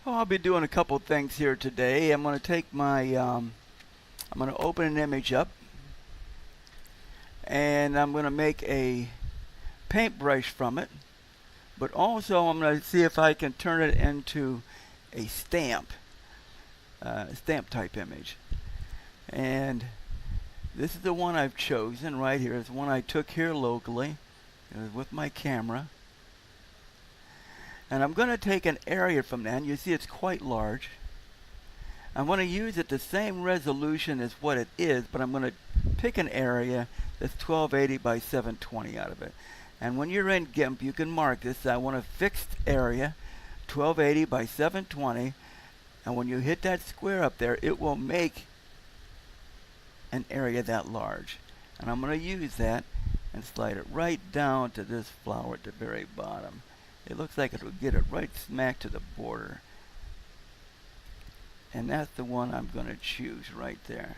Well, I'll be doing a couple things here today. I'm going to take my, I'm going to open an image up, and I'm going to make a paintbrush from it. But also, I'm going to see if I can turn it into a stamp type image. And this is the one I've chosen right here. It's one I took here locally with my camera. And I'm going to take an area from that, and you see it's quite large. I'm going to use it the same resolution as what it is, but I'm going to pick an area that's 1280 by 720 out of it. And when you're in Gimp, you can mark this. I want a fixed area, 1280 by 720. And when you hit that square up there, it will make an area that large. And I'm going to use that and slide it right down to this flower at the very bottom. It looks like it'll get it right smack to the border. And that's the one I'm going to choose right there.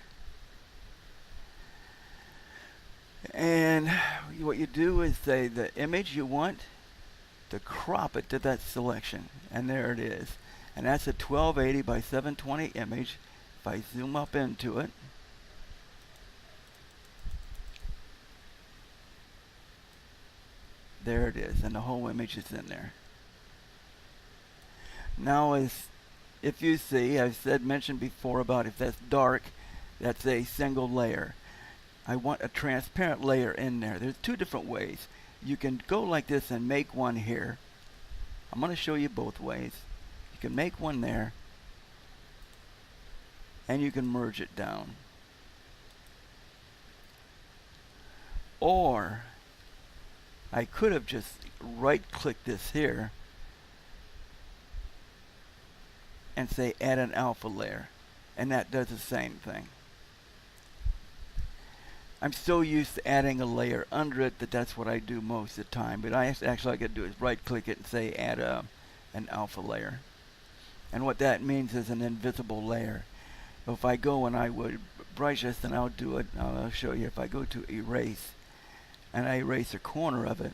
And what you do is say the image you want to crop it to that selection. And there it is. And that's a 1280 by 720 image. If I zoom up into it, there it is, and the whole image is in there. Now, if you see, I've mentioned before about if that's dark, that's a single layer. I want a transparent layer in there. There's two different ways. You can go like this and make one here. I'm going to show you both ways. You can make one there, and you can merge it down. Or I could have just right-clicked this here and say add an alpha layer, and that does the same thing. I'm so used to adding a layer under it that that's what I do most of the time, but actually I could do is right-click it and say add an alpha layer. And what that means is an invisible layer. If I go and I would brush this, and I'll do it, I'll show you. If I go to erase, and I erase a corner of it,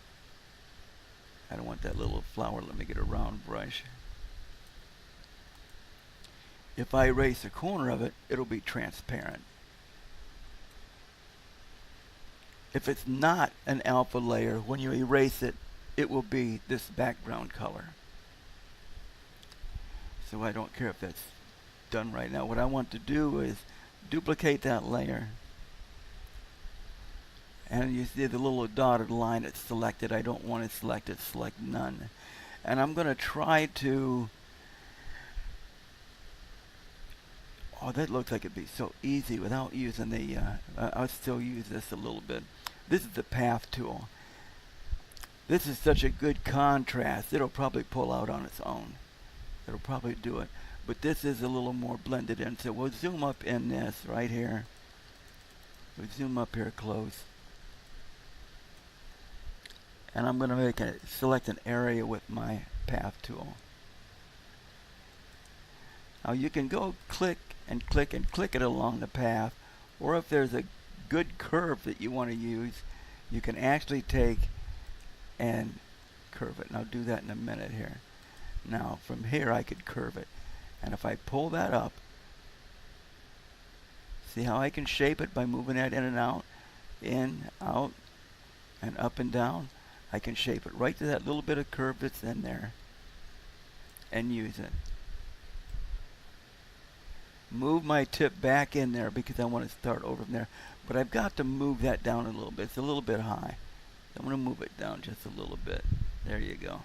I don't want that little flower, let me get a round brush. If I erase a corner of it, it'll be transparent. If it's not an alpha layer, when you erase it, it will be this background color. So I don't care if that's done right now. What I want to do is duplicate that layer. And you see the little dotted line that's selected. I don't want it selected, select none. And I'm going to try to, oh, that looks like it'd be so easy without using the, I'll still use this a little bit. This is the path tool. This is such a good contrast. It'll probably pull out on its own. It'll probably do it. But this is a little more blended in. So we'll zoom up in this right here. We'll zoom up here close. And I'm going to select an area with my path tool. Now you can go click and click and click it along the path, or if there's a good curve that you want to use, you can actually take and curve it. And I'll do that in a minute here. Now from here I could curve it. And if I pull that up, see how I can shape it by moving that in and out, and up and down. I can shape it right to that little bit of curve that's in there and use it. Move my tip back in there because I want to start over from there. But I've got to move that down a little bit. It's a little bit high. I'm going to move it down just a little bit. There you go.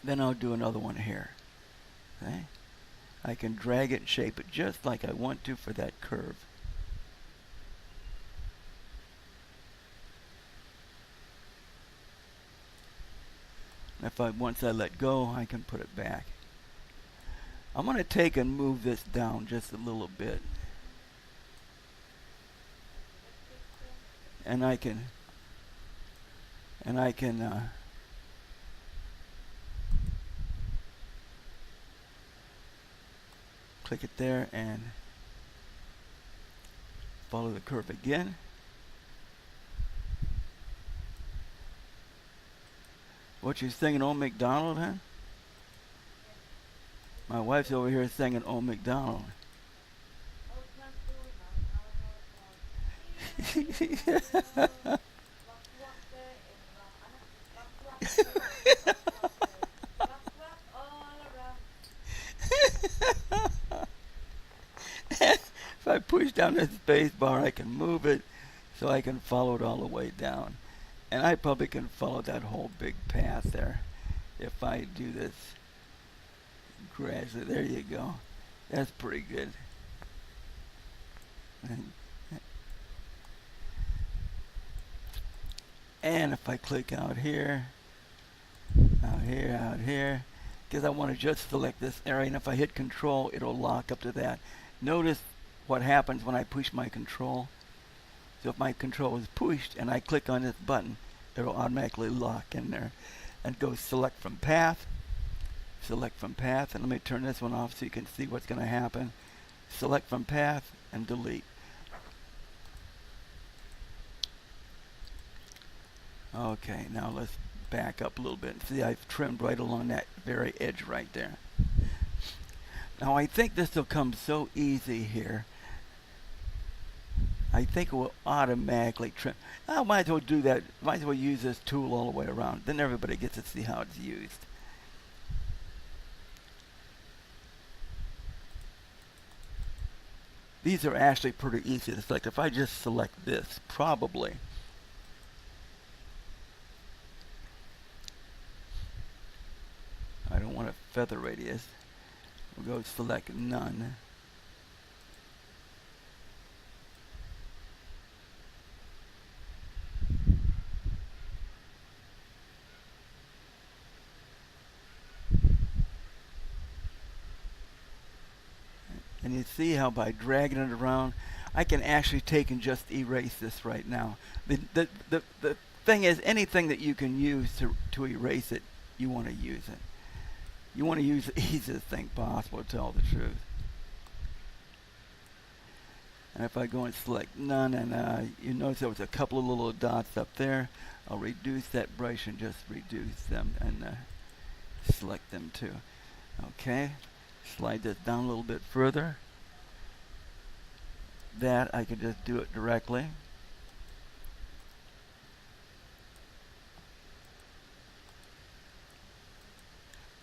Then I'll do another one here. Okay? I can drag it and shape it just like I want to for that curve. Once I let go, I can put it back. I'm going to take and move this down just a little bit. And I can click it there and follow the curve again. What you thinking, old McDonald, huh? My wife's over here singing "Old MacDonald." If I push down the space bar, I can move it so I can follow it all the way down. And I probably can follow that whole big path there if I do this gradually. There you go. That's pretty good. And if I click out here, out here, because I want to just select this area, and if I hit control, it'll lock up to that. Notice what happens when I push my control. So if my control is pushed and I click on this button, it'll automatically lock in there and go select from path, and let me turn this one off so you can see what's going to happen. Select from path and delete. Okay, now let's back up a little bit. See, I've trimmed right along that very edge right there. Now I think this will come so easy here. I think it will automatically trim. I might as well do that. Might as well use this tool all the way around. Then everybody gets to see how it's used. These are actually pretty easy to select. If I just select this, probably. I don't want a feather radius. We'll go select none. And you see how by dragging it around, I can actually take and just erase this right now. The thing is, anything that you can use to erase it, you want to use it. You want to use the easiest thing possible, to tell the truth. And if I go and select none, and you notice there was a couple of little dots up there, I'll reduce that brush and just reduce them and select them too. Okay, slide this down a little bit further. That I can just do it directly.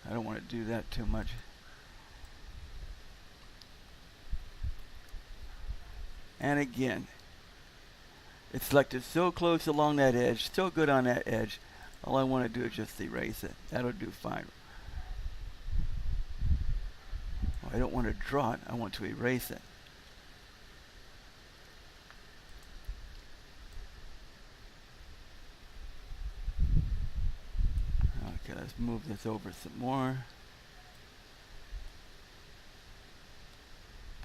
I don't want to do that too much. And again, it's selected so close along that edge, so good on that edge. All I want to do is just erase it. That'll do fine. Oh, I don't want to draw it. I want to erase it. Okay, let's move this over some more.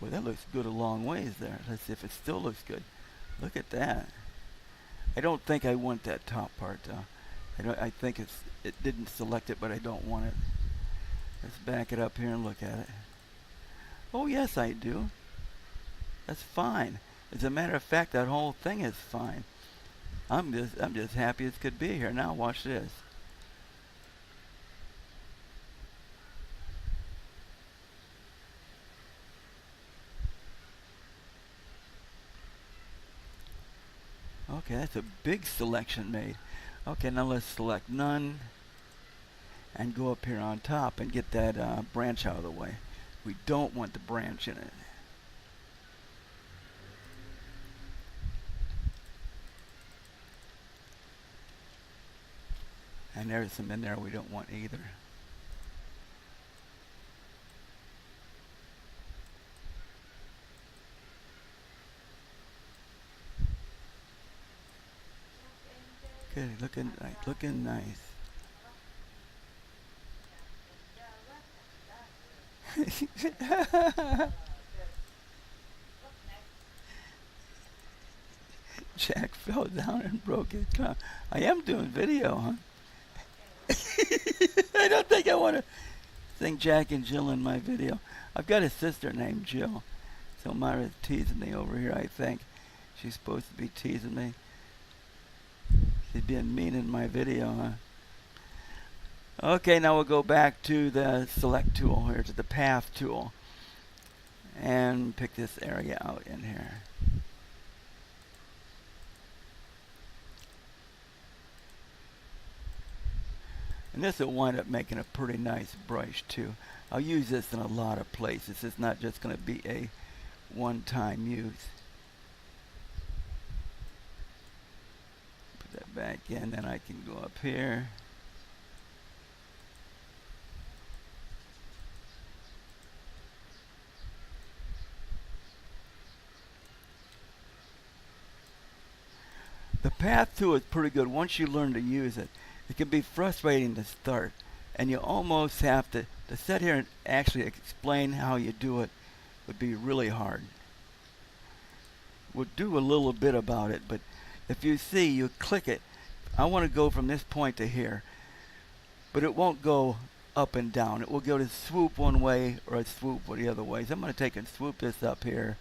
Boy, that looks good a long ways there. Let's see if it still looks good. Look at that. I don't think I want that top part though. I think it didn't select it, but I don't want it. Let's back it up here and look at it. Oh yes, I do. That's fine. As a matter of fact, that whole thing is fine. I'm just happy as could be here. Now watch this. Okay, that's a big selection made. Okay, now let's select none and go up here on top and get that branch out of the way. We don't want the branch in it. And there's some in there we don't want either. Okay, looking nice. Jack fell down and broke his car. I am doing video, huh? I don't think I want to sing Jack and Jill in my video. I've got a sister named Jill. So Myra's teasing me over here, I think. She's supposed to be teasing me. She's being mean in my video, huh? Okay, now we'll go back to the select tool here, to the path tool, and pick this area out in here. And this will wind up making a pretty nice brush too. I'll use this in a lot of places. It's not just going to be a one-time use. Put that back in, then I can go up here. The path tool is pretty good once you learn to use it. It can be frustrating to start, and you almost have to sit here and actually explain how you do it would be really hard. We'll do a little bit about it, but if you see, you click it. I want to go from this point to here, but it won't go up and down. It will go to swoop one way or a swoop the other way. So I'm going to take and swoop this up here.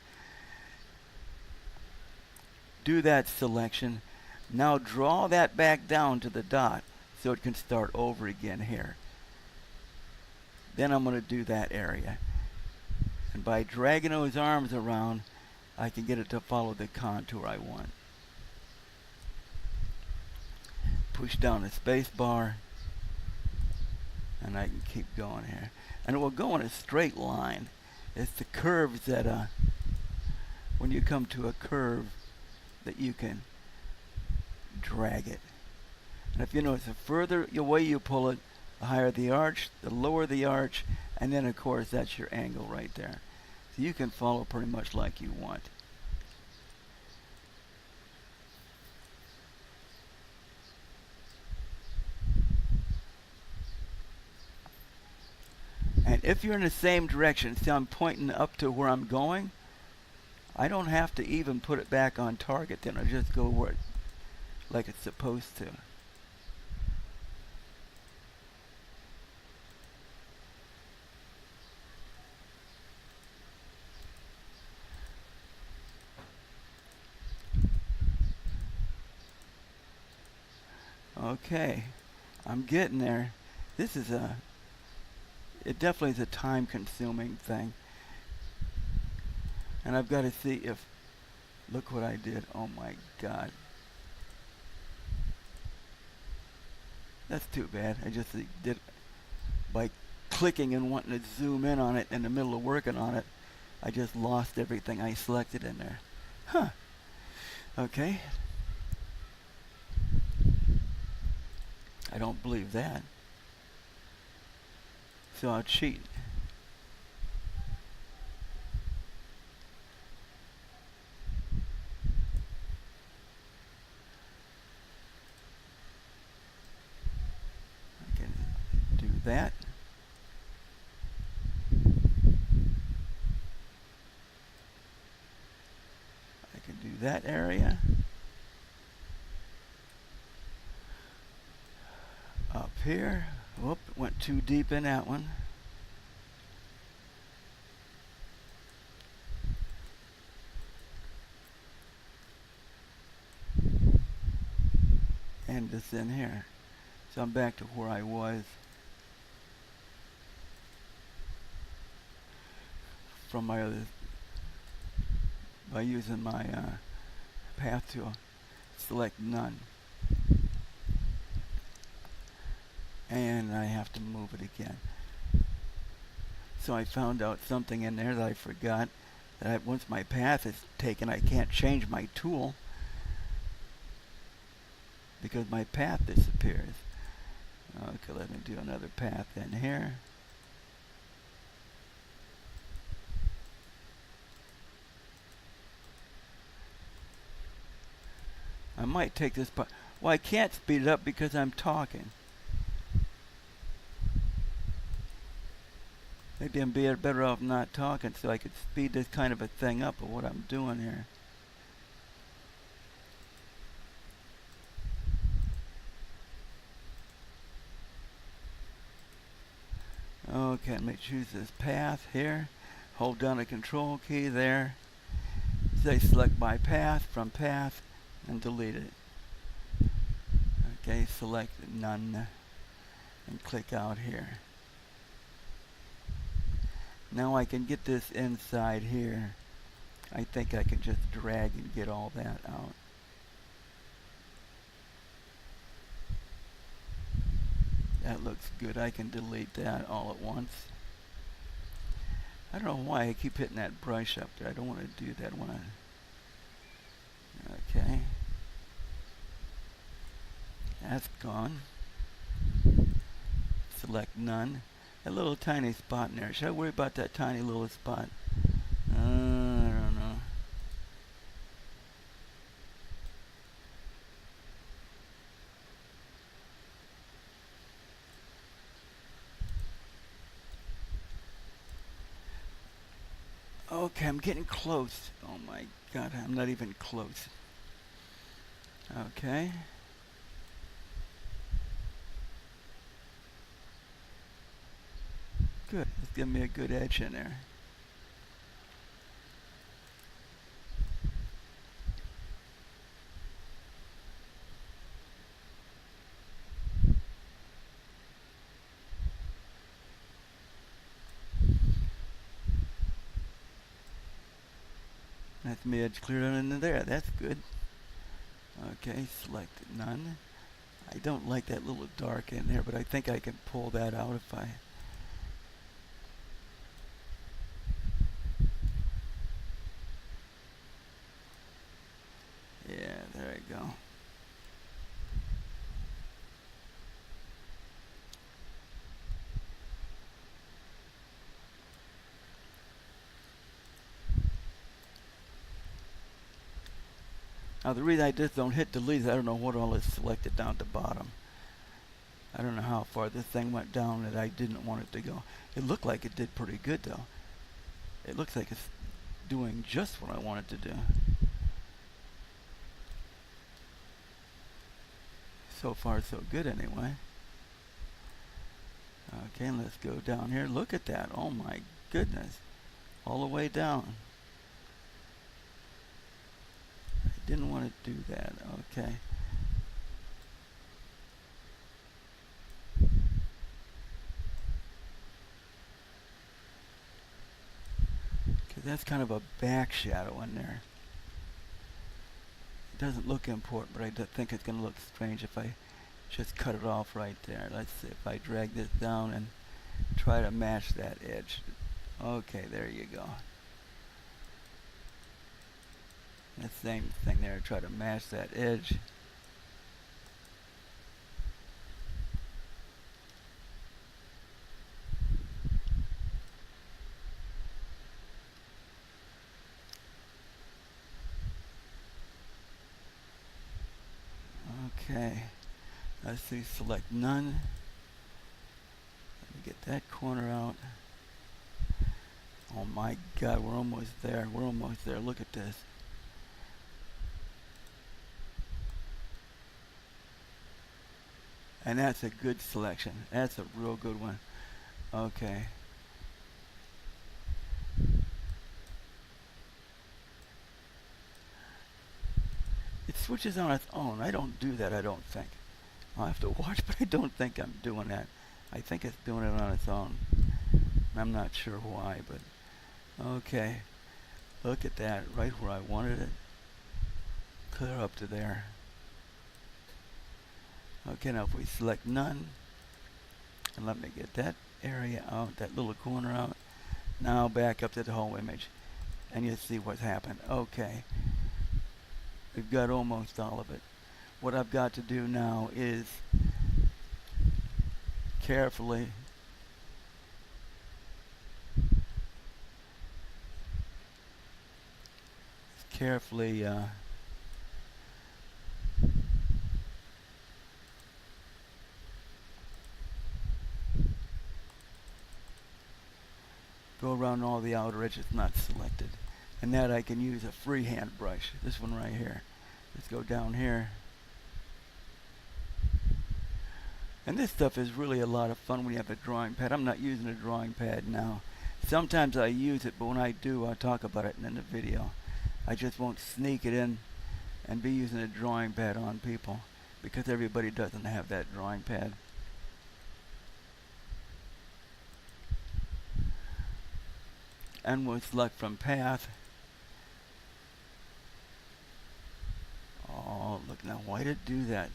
Do that selection. Now draw that back down to the dot so it can start over again here. Then I'm going to do that area. And by dragging those arms around, I can get it to follow the contour I want. Push down the space bar, and I can keep going here. And it will go in a straight line. It's the curves that, when you come to a curve, that you can drag it. And if you notice, the further away you pull it, the higher the arch, the lower the arch, and then of course that's your angle right there. So you can follow pretty much like you want. And if you're in the same direction, see I'm pointing up to where I'm going, I don't have to even put it back on target then. I just go where it, like it's supposed to. Okay, I'm getting there. This is it definitely is a time-consuming thing. And I've got to see if, look what I did. Oh my God. That's too bad. I just did, by clicking and wanting to zoom in on it in the middle of working on it, I just lost everything I selected in there. Huh. Okay. I don't believe that. So I'll cheat. I can do that. I can do that area. Up here. Whoop, went too deep in that one. And this in here. So I'm back to where I was from my other, by using my path tool. Select none. And I have to move it again. So I found out something in there that I forgot, that once my path is taken, I can't change my tool because my path disappears. Okay, let me do another path in here. I might take this part. Well, I can't speed it up because I'm talking. Maybe I'm better off not talking so I could speed this kind of a thing up of what I'm doing here. Okay, let me choose this path here. Hold down the control key there. Say select my path from path and delete it. Okay, select none. and click out here. Now I can get this inside here. I think I can just drag and get all that out. That looks good. I can delete that all at once. I don't know why I keep hitting that brush up there. I don't want to do that one. Okay. That's gone. Select none. That little tiny spot in there. Should I worry about that tiny little spot? I don't know. Okay, I'm getting close. Oh my God, I'm not even close. Okay. Good. Let's give me a good edge in there. That's my edge cleared on into there. That's good. Okay, select none. I don't like that little dark in there, but I think I can pull that out if I... Yeah, there you go. Now the reason I just don't hit delete is I don't know what all is selected down at the bottom. I don't know how far this thing went down that I didn't want it to go. It looked like it did pretty good though. It looks like it's doing just what I want it to do. So far so good anyway. Okay, let's go down here. Look at that. Oh my goodness. All the way down. I didn't want to do that. Okay. Okay, that's kind of a back shadow in there. It doesn't look important, but I think it's going to look strange if I just cut it off right there. Let's see if I drag this down and try to match that edge. Okay, there you go. That same thing there, try to match that edge. Okay, let's see, select none. Let me get that corner out. Oh my God, we're almost there. We're almost there. Look at this. And that's a good selection. That's a real good one. Okay. It switches on its own. I don't do that, I don't think. I'll have to watch, but I don't think I'm doing that. I think it's doing it on its own. I'm not sure why, but okay. Look at that, right where I wanted it. Clear up to there. Okay, now if we select none, and let me get that area out, that little corner out. Now back up to the whole image, and you see what's happened. Okay, we've got almost all of it. What I've got to do now is carefully go around all the outer edges not selected, and that I can use a freehand brush, this one right here. Let's go down here, and this stuff is really a lot of fun when you have a drawing pad. I'm not using a drawing pad now. Sometimes I use it, but when I do, I'll talk about it in the video. I just won't sneak it in and be using a drawing pad on people, because everybody doesn't have that drawing pad. and we'll select from path. Oh, look now, why did it do that?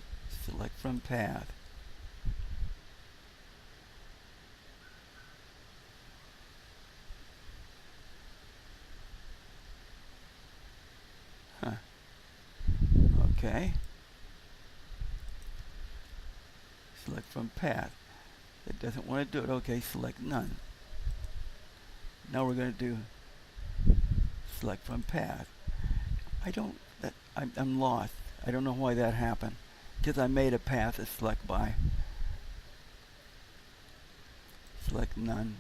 Select from path. Huh. Okay. Select from path. It doesn't want to do it. Okay, select none. Now we're going to do select from path. I'm lost. I don't know why that happened. Because I made a path to select by. Select none.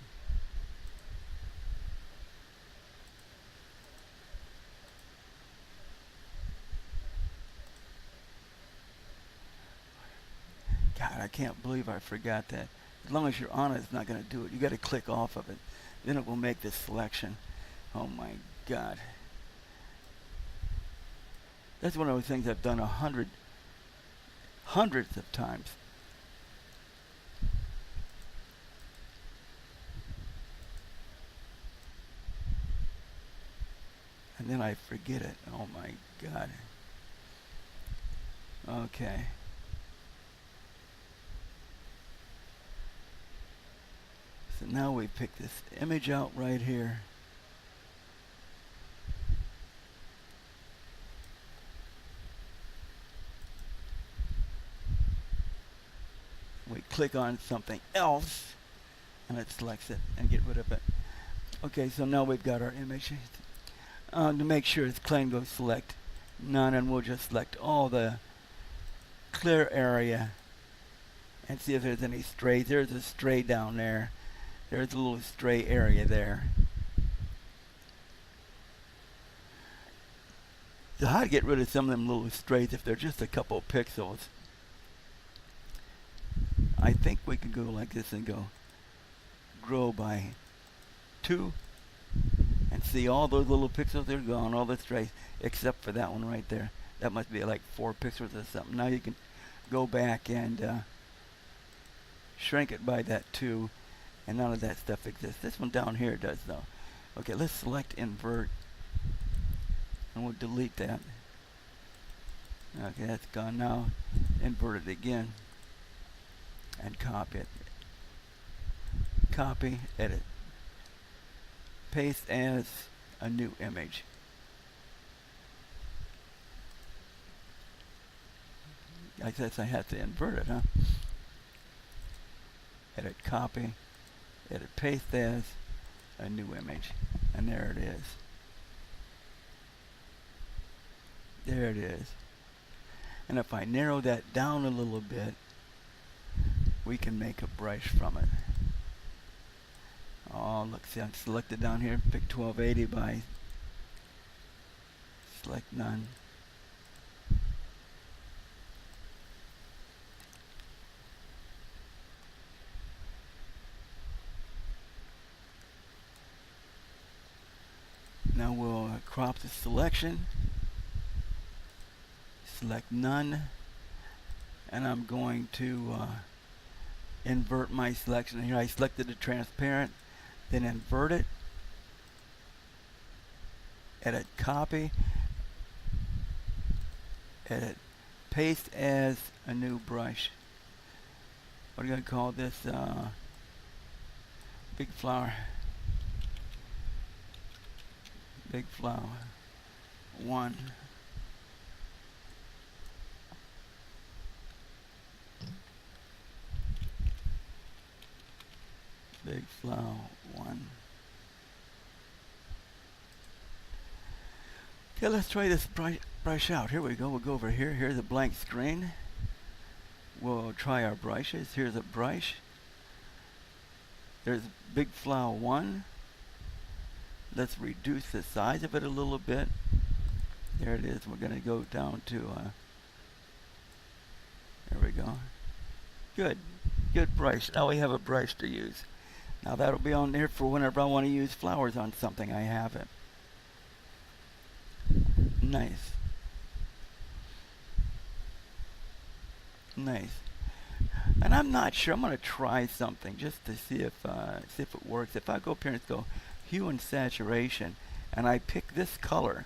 God, I can't believe I forgot that. As long as you're on it, it's not going to do it. You got to click off of it. Then it will make this selection. Oh my God. That's one of those things I've done hundreds of times. And then I forget it. Oh my God. Okay. So now we pick this image out right here. We click on something else and it selects it and get rid of it. Okay, so now we've got our image. To make sure it's clean, go select none, and we'll just select all the clear area and see if there's any strays. There's a stray down there. There's a little stray area there. So how to get rid of some of them little strays if they're just a couple of pixels? I think we can go like this and go grow by 2 and see all those little pixels. They're gone, all the strays, except for that one right there. That must be like 4 pixels or something. Now you can go back and shrink it by that 2, and none of that stuff exists. This one down here does though. Okay, let's select invert, and we'll delete that. Okay, that's gone now. Invert it again, and copy it. Copy, edit, paste as a new image. I guess I have to invert it, huh? Edit, copy, edit, paste as a new image, and there it is. There it is. And if I narrow that down a little bit, we can make a brush from it. Oh, look, see, I'm selected down here. Pick 1280 by select none. Now we'll crop the selection. Select none. And I'm going to invert my selection. Here I selected the transparent. Then invert it, edit, copy, edit, paste as a new brush. What are you going to call this? Big flower. Big flower 1. Big flower 1. Okay, let's try this brush out. Here we go. We'll go over here. Here's a blank screen. We'll try our brushes. Here's a brush. There's big flower 1. Let's reduce the size of it a little bit. There it is. We're going to go down to there we go. Good. Good brush. Now we have a brush to use. Now that'll be on there for whenever I want to use flowers on something. I have it. Nice. Nice. And I'm not sure. I'm going to try something just to see if it works. If I go up here and go hue and saturation, and I pick this color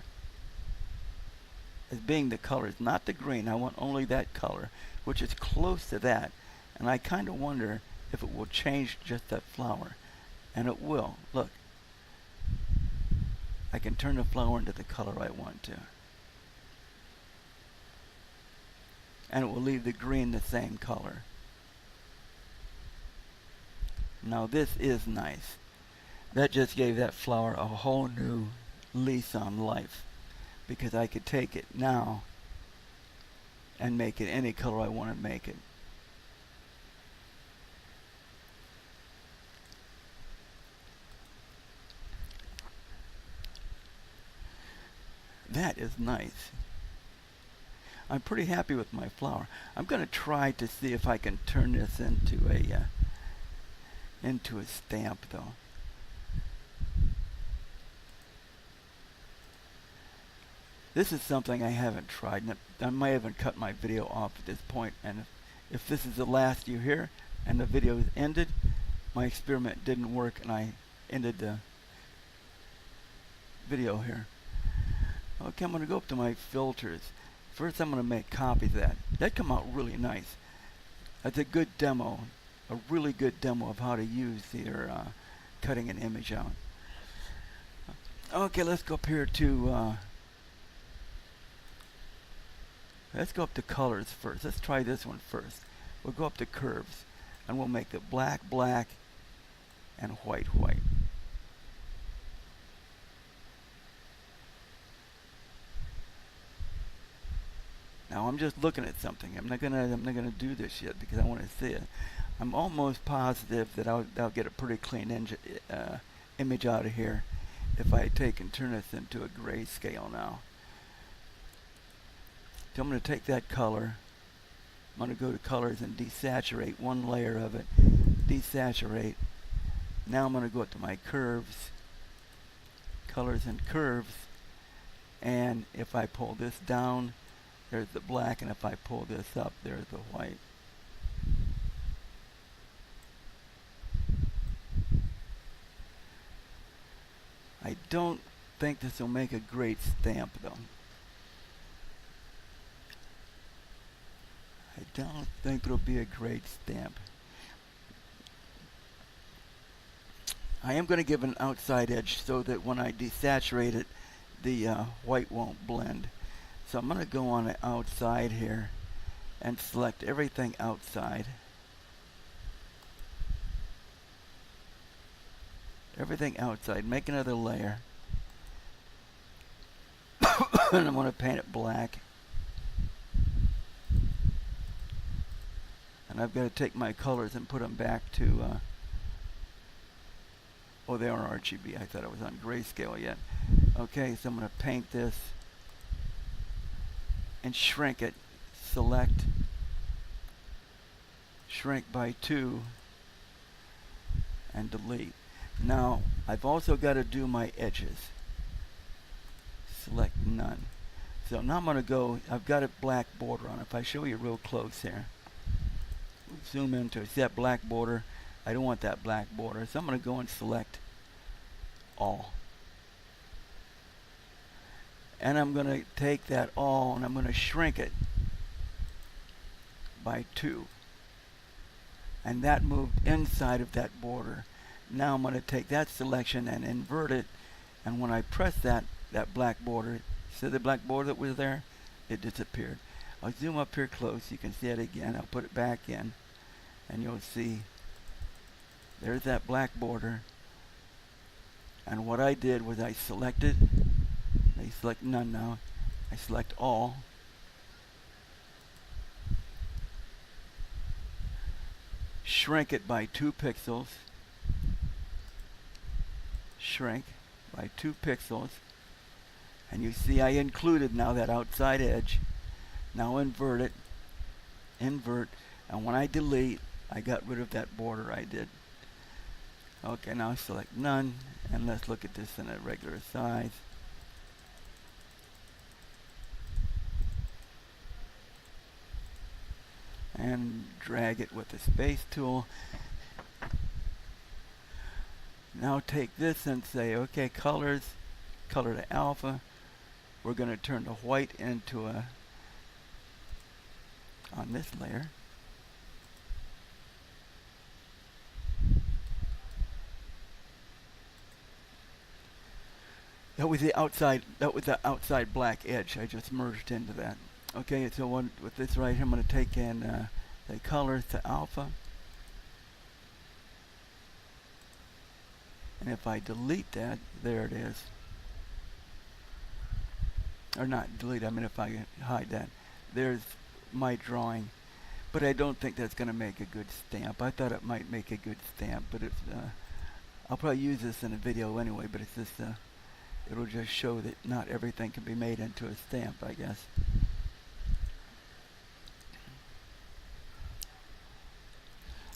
as being the colors, not the green. I want only that color, which is close to that. And I kind of wonder if it will change just that flower. And it will. Look. I can turn the flower into the color I want to. And it will leave the green the same color. Now this is nice. That just gave that flower a whole new lease on life, because I could take it now and make it any color I want to make it. That is nice. I'm pretty happy with my flower. I'm going to try to see if I can turn this into a stamp, though. This is something I haven't tried. I might even cut my video off at this point, and if this is the last you hear and the video is ended, my experiment didn't work and I ended the video here. Okay, I'm going to go up to my filters. First I'm going to make copies of that. That come out really nice. That's a good demo, a really good demo of how to use your cutting an image out. Okay, let's go up here to let's go up to colors first. Let's try this one first. We'll go up to curves and we'll make the black, black, and white, white. Now I'm just looking at something. I'm not gonna do this yet because I want to see it. I'm almost positive that I'll get a pretty clean image out of here if I take and turn this into a grayscale now. So I'm going to take that color. I'm going to go to colors and desaturate one layer of it. Desaturate. Now I'm going to go up to my curves, colors and curves, and if I pull this down, there's the black, and if I pull this up, there's the white. I don't think this will make a great stamp, though. I don't think it'll be a great stamp. I am going to give an outside edge so that when I desaturate it, the white won't blend. So I'm going to go on the outside here and select everything outside. Everything outside. Make another layer. And I'm going to paint it black. And I've got to take my colors and put them back to oh, they are RGB. I thought it was on grayscale yet. Okay, so I'm going to paint this and shrink it. Select, shrink by 2, and delete. Now, I've also got to do my edges. Select none. So now I'm going to go, I've got a black border on it. If I show you real close here, zoom into it. See that black border? I don't want that black border. So I'm going to go and select all. And I'm going to take that all and I'm going to shrink it by 2. And that moved inside of that border. Now I'm going to take that selection and invert it. And when I press that black border, see the black border that was there? It disappeared. I'll zoom up here close. You can see it again. I'll put it back in. And you'll see there's that black border. And what I did was I selected, I select none now, I select all, shrink it by 2 pixels, shrink by 2 pixels, and you see I included now that outside edge. Now invert it, invert, and when I delete, I got rid of that border I did. Okay, now select none, and let's look at this in a regular size. And drag it with the space tool. Now take this and say, okay, colors, color to alpha. We're going to turn the white into a, on this layer. That was the outside black edge. I just merged into that. Okay, so with this right here, I'm going to take in the colors to alpha. And if I delete that, there it is. Or not delete, I mean if I hide that. There's my drawing. But I don't think that's going to make a good stamp. I thought it might make a good stamp, but it's, I'll probably use this in a video anyway, but it's just, it'll just show that not everything can be made into a stamp, I guess.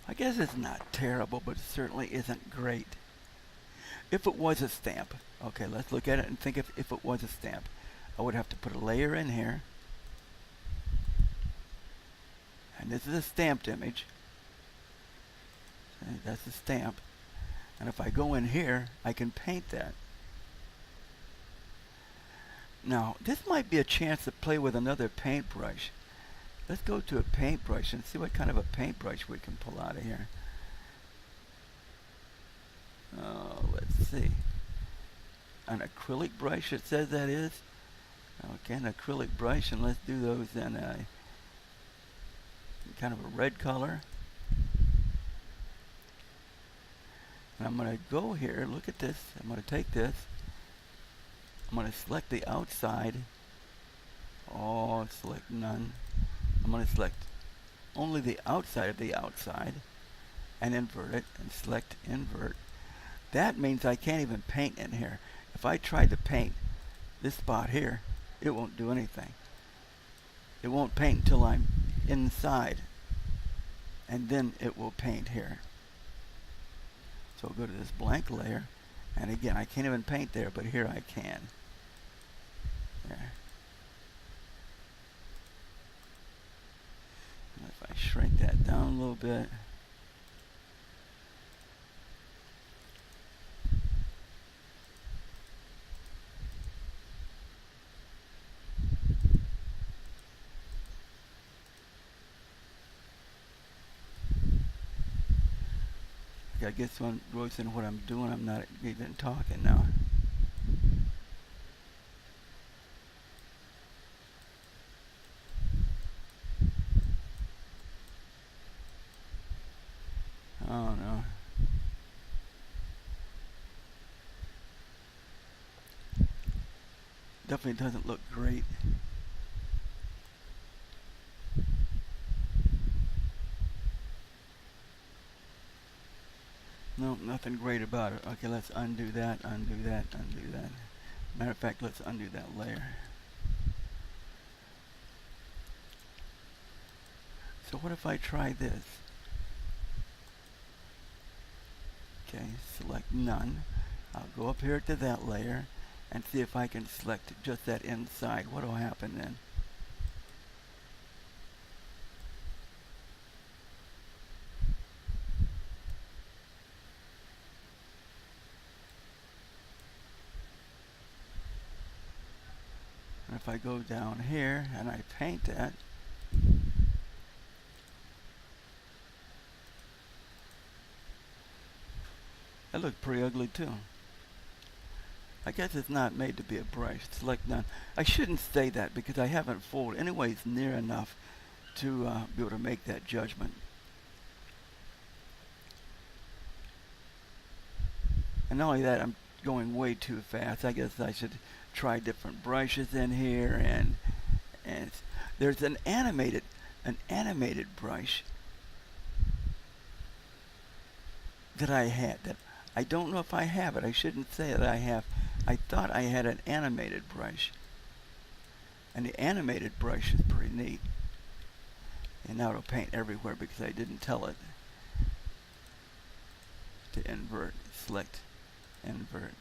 I guess it's not terrible, but it certainly isn't great. If it was a stamp, okay, let's look at it and think if it was a stamp. I would have to put a layer in here. And this is a stamped image. Okay, that's a stamp. And if I go in here, I can paint that. Now, this might be a chance to play with another paintbrush. Let's go to a paintbrush and see what kind of a paintbrush we can pull out of here. Let's see. An acrylic brush, it says that is. Okay, an acrylic brush, and let's do those in a kind of a red color. And I'm going to go here, look at this. I'm going to take this. I'm going to select the outside. Oh, select none. I'm going to select only the outside of the outside and invert it and select invert. That means I can't even paint in here. If I try to paint this spot here, it won't do anything. It won't paint until I'm inside, and then it will paint here. So I'll go to this blank layer, and again, I can't even paint there, but here I can. There. And if I shrink that down a little bit, I guess when goes in what I'm doing, I'm not even talking now. Oh no. Definitely doesn't look great. No, nothing great about it. Okay, let's undo that, undo that, undo that. Matter of fact, let's undo that layer. So what if I try this? Okay, select none. I'll go up here to that layer and see if I can select just that inside. What will happen then? And if I go down here and I paint that, that looks pretty ugly too. I guess it's not made to be a brush. Select none. I shouldn't say that because I haven't fooled anyways near enough to be able to make that judgment. And not only that, I'm going way too fast. I guess I should try different brushes in here, and there's an animated brush that I had that I don't know if I have it. I shouldn't say that I have. I thought I had an animated brush, and the animated brush is pretty neat. And now it'll paint everywhere because I didn't tell it to invert. Select invert.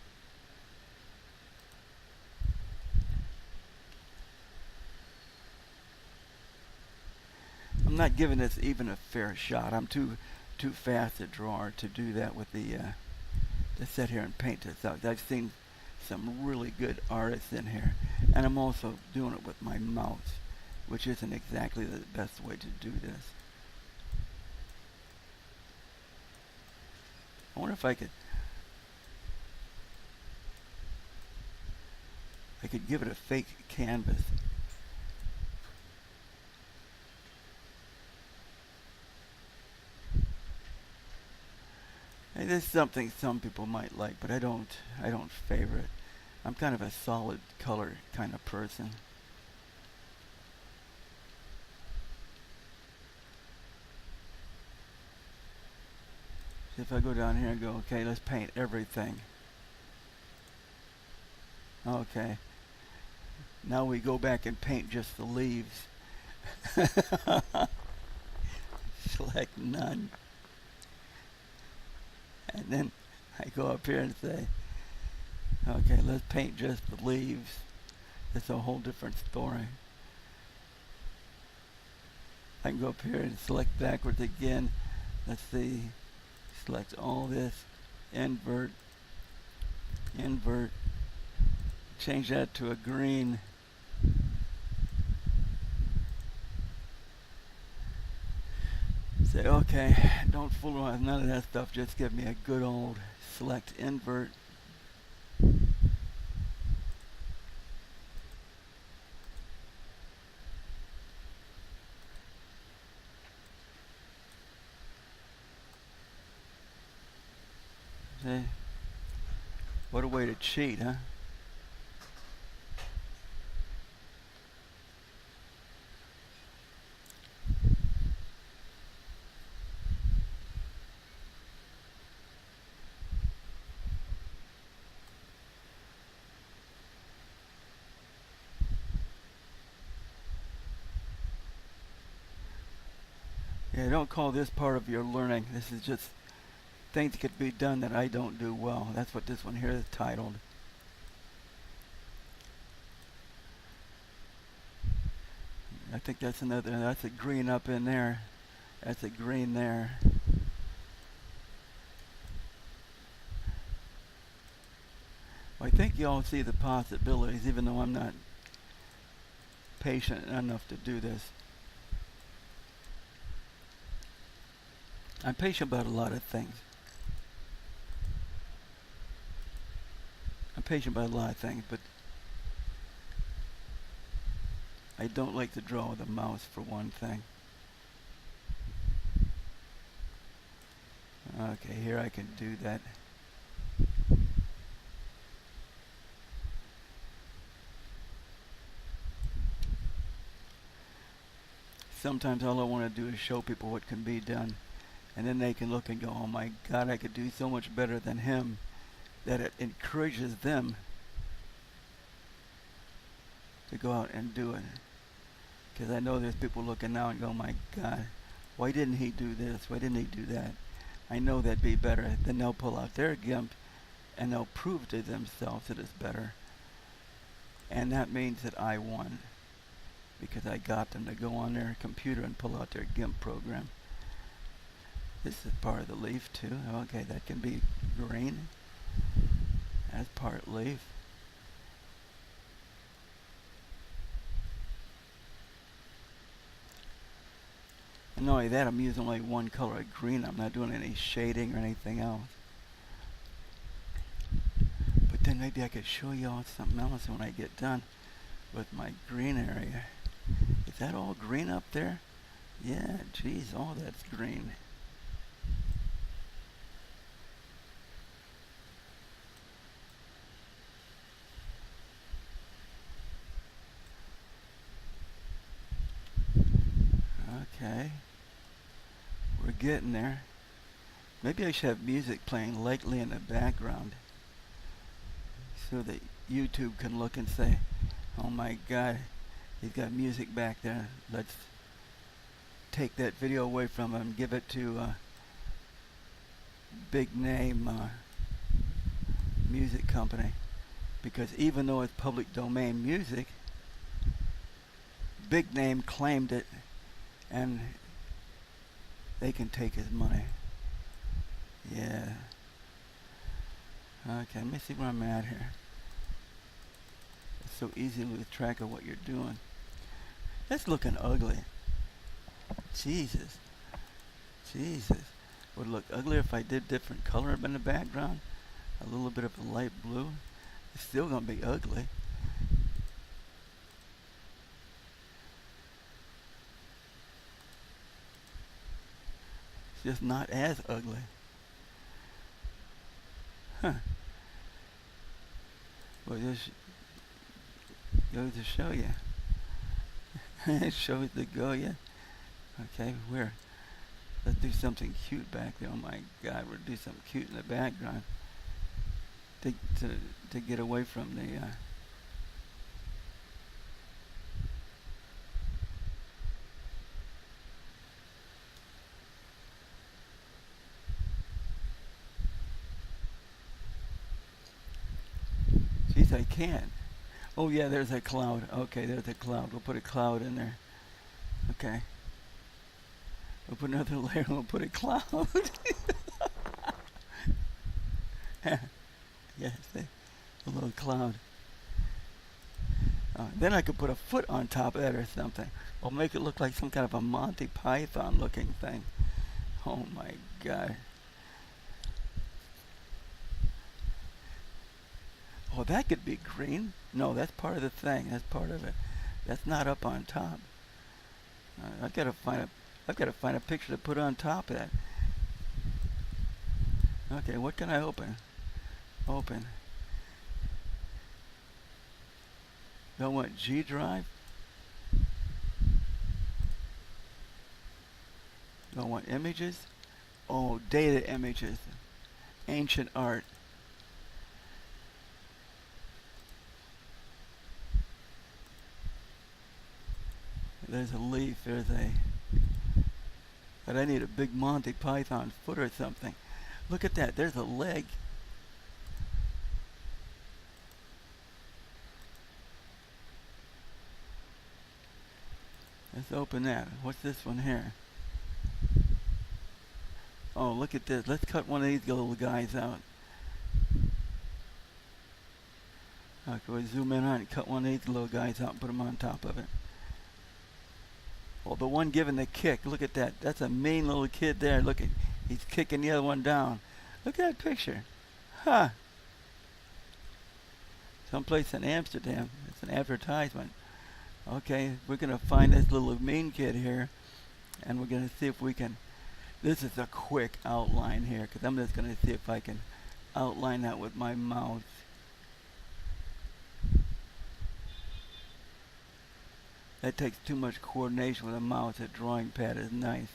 I'm not giving this even a fair shot. I'm too fast a drawer to do that with the to sit here and paint this out. I've seen some really good artists in here, and I'm also doing it with my mouse, which isn't exactly the best way to do this. I wonder if I could give it a fake canvas. And this is something some people might like, but I don't favor it. I'm kind of a solid color kind of person. So if I go down here and go, okay, let's paint everything. Okay. Now we go back and paint just the leaves. Select none. And then I go up here and say, okay, let's paint just the leaves. It's a whole different story. I can go up here and select backwards again. Let's see. Select all this. Invert. Invert. Change that to a green. Say, okay, don't fool around with none of that stuff. Just give me a good old select invert. See? What a way to cheat, huh? Yeah, don't call this part of your learning. This is just things that could be done that I don't do well. That's what this one here is titled. I think that's a green up in there. That's a green there. Well, I think you all see the possibilities, even though I'm not patient enough to do this. I'm patient about a lot of things. But I don't like to draw with a mouse for one thing. Okay, here I can do that. Sometimes all I want to do is show people what can be done. And then they can look and go, oh my God, I could do so much better than him, that it encourages them to go out and do it. Because I know there's people looking now and go, my God, why didn't he do this? Why didn't he do that? I know that'd be better. Then they'll pull out their Gimp and they'll prove to themselves that it's better. And that means that I won, because I got them to go on their computer and pull out their Gimp program. This is part of the leaf too. Okay, that can be green. That's part leaf. And not only that, I'm using only one color of green. I'm not doing any shading or anything else. But then maybe I could show you all something else when I get done with my green area. Is that all green up there? Yeah, geez, all that's green. Okay, we're getting there. Maybe I should have music playing lightly in the background so that YouTube can look and say, oh my God, he's got music back there. Let's take that video away from him and give it to a big name music company. Because even though it's public domain music, big name claimed it, and they can take his money. Yeah. Okay, let me see where I'm at here. It's so easy to lose track of what you're doing. That's looking ugly. Jesus. Jesus. Would it look uglier if I did different color in the background? A little bit of a light blue? It's still going to be ugly. It's just not as ugly. Huh. Well, just goes to show you. It shows the go, yeah. Okay, where? Let's do something cute back there. Oh my God, we'll do something cute in the background to get away from the. Geez, I can't. Oh yeah, there's a cloud. Okay, there's a cloud. We'll put a cloud in there. Okay. We'll put another layer and we'll put a cloud. Yes, a little cloud. Then I could put a foot on top of that or something. Or make it look like some kind of a Monty Python looking thing. Oh my God. Oh, that could be green. No, that's part of the thing. That's part of it. That's not up on top. I've got to find a picture to put on top of that. Okay, what can I open? Open. Don't want G drive. Don't want images. Oh, data images. Ancient art. There's a leaf. There's a. But I need a big Monty Python foot or something. Look at that. There's a leg. Let's open that. What's this one here? Oh, look at this. Let's cut one of these little guys out. Okay, we'll zoom in on it and cut one of these little guys out and put them on top of it. Well, the one giving the kick, look at that. That's a mean little kid there. Look at, he's kicking the other one down. Look at that picture. Huh. Someplace in Amsterdam. It's an advertisement. Okay, we're going to find this little mean kid here, and we're going to see if we can. This is a quick outline here, because I'm just going to see if I can outline that with my mouse. That takes too much coordination with a mouse. A drawing pad is nice.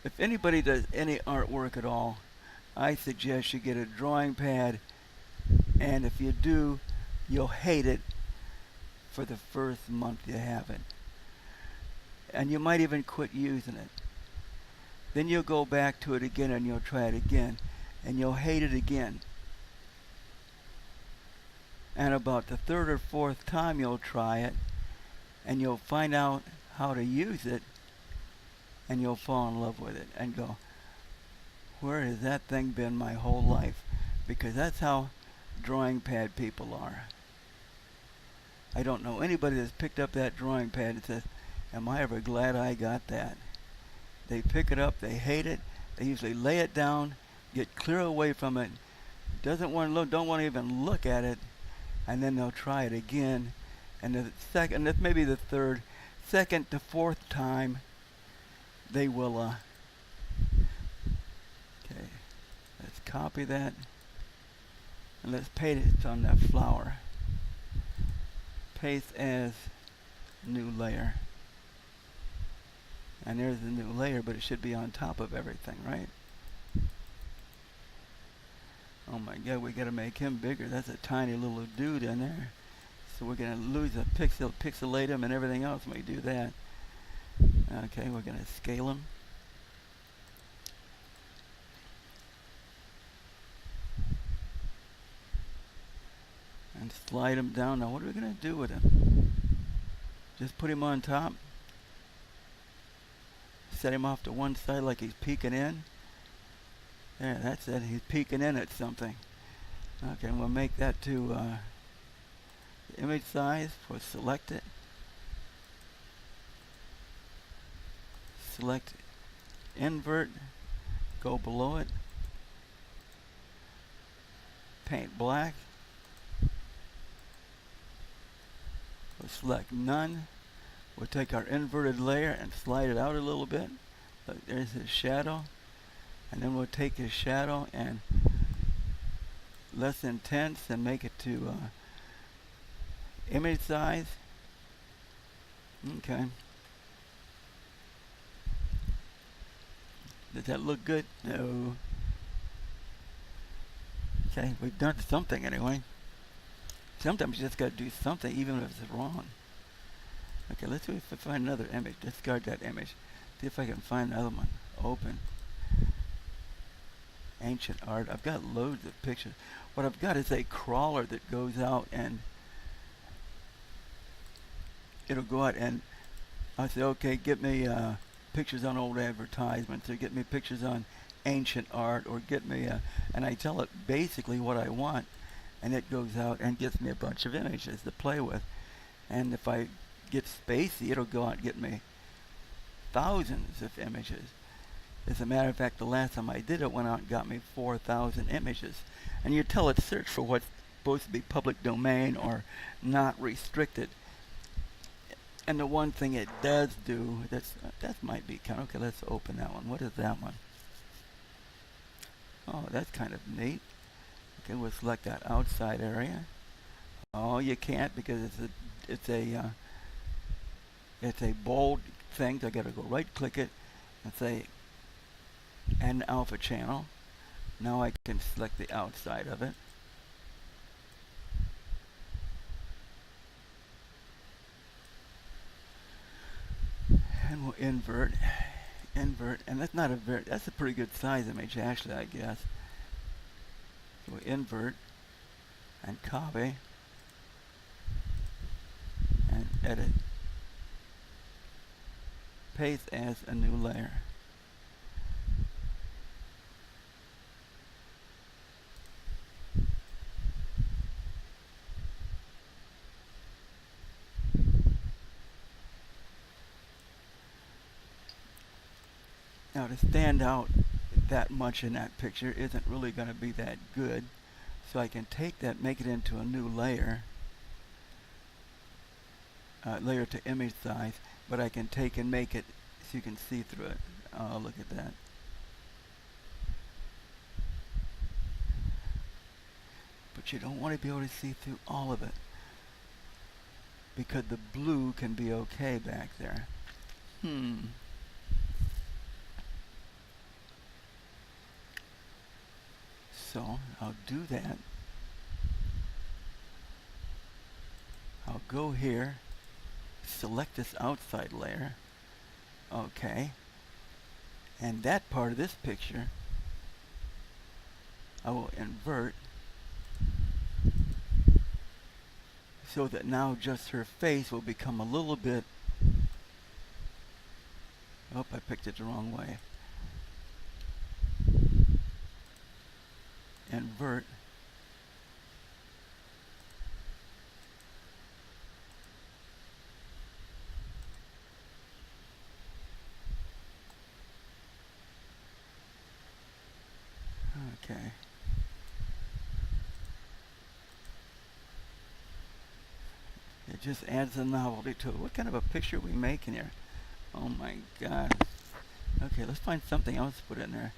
If anybody does any artwork at all, I suggest you get a drawing pad, and if you do, you'll hate it for the first month you have it. And you might even quit using it. Then you'll go back to it again and you'll try it again, and you'll hate it again. And about the third or fourth time you'll try it, and you'll find out how to use it, and you'll fall in love with it and go, where has that thing been my whole life? Because that's how drawing pad people are. I don't know anybody that's picked up that drawing pad and says, am I ever glad I got that? They pick it up, they hate it, they usually lay it down, get clear away from it, don't want to even look at it, and then they'll try it again, and the second, maybe the third, second to fourth time, they will, okay, let's copy that, and let's paste it on that flower. Paste as new layer. And there's the new layer, but it should be on top of everything, right? Oh my God, we gotta make him bigger. That's a tiny little dude in there. So we're gonna lose a pixelate him and everything else when we do that. Okay, we're gonna scale him. And slide him down. Now what are we gonna do with him? Just put him on top. Set him off to one side like he's peeking in. There, that's it. He's peeking in at something. Okay, we'll make that to image size. We'll select it. Select invert. Go below it. Paint black. We'll select none. We'll take our inverted layer and slide it out a little bit. Look, there's his shadow. And then we'll take his shadow and less intense and make it to image size. Okay. Does that look good? No. Okay, we've done something anyway. Sometimes you just got to do something even if it's wrong. Okay, let's see if I find another image. Discard that image. See if I can find another one. Open. Ancient art. I've got loads of pictures. What I've got is a crawler that goes out and it'll go out and I say, okay, get me pictures on old advertisements, or get me pictures on ancient art, or get me and I tell it basically what I want, and it goes out and gets me a bunch of images to play with. And if I get spacey, it'll go out and get me thousands of images. As a matter of fact, the last time I did it, went out and got me 4,000 images. And you tell it search for what's supposed to be public domain or not restricted. And the one thing it does do, that might be kind of, okay, let's open that one. What is that one? Oh, that's kind of neat. Okay, we'll select that outside area. Oh, you can't because it's a bold thing. So I got to go right click it and say N alpha channel. Now I can select the outside of it. And we'll invert, and that's not a that's a pretty good size image actually, I guess. So we'll invert and copy and edit. Paste as a new layer. Now to stand out that much in that picture isn't really going to be that good. So I can take that, make it into a new layer. Layer to image size, but I can take and make it so you can see through it. Oh, look at that. But you don't want to be able to see through all of it, because the blue can be okay back there. So I'll do that. I'll go here, select this outside layer. Okay. And that part of this picture I will invert so that now just her face will become a little bit, oh, I picked it the wrong way. Invert. Okay. It just adds a novelty to it. What kind of a picture are we making here? Oh my God. Okay, let's find something else to put in there.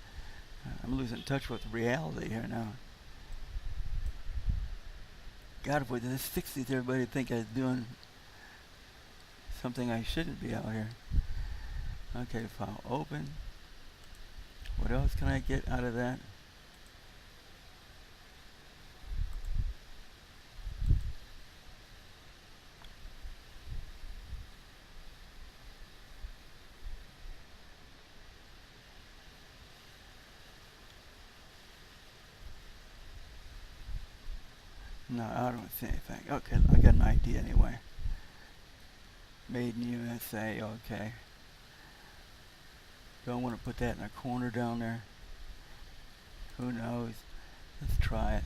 I'm losing touch with reality here now. God, if with the 60s, everybody would think I was doing something I shouldn't be out here. Okay, file open. What else can I get out of that? No, I don't see anything. Okay, I got an idea anyway. Made in USA, okay. Don't want to put that in a corner down there. Who knows? Let's try it.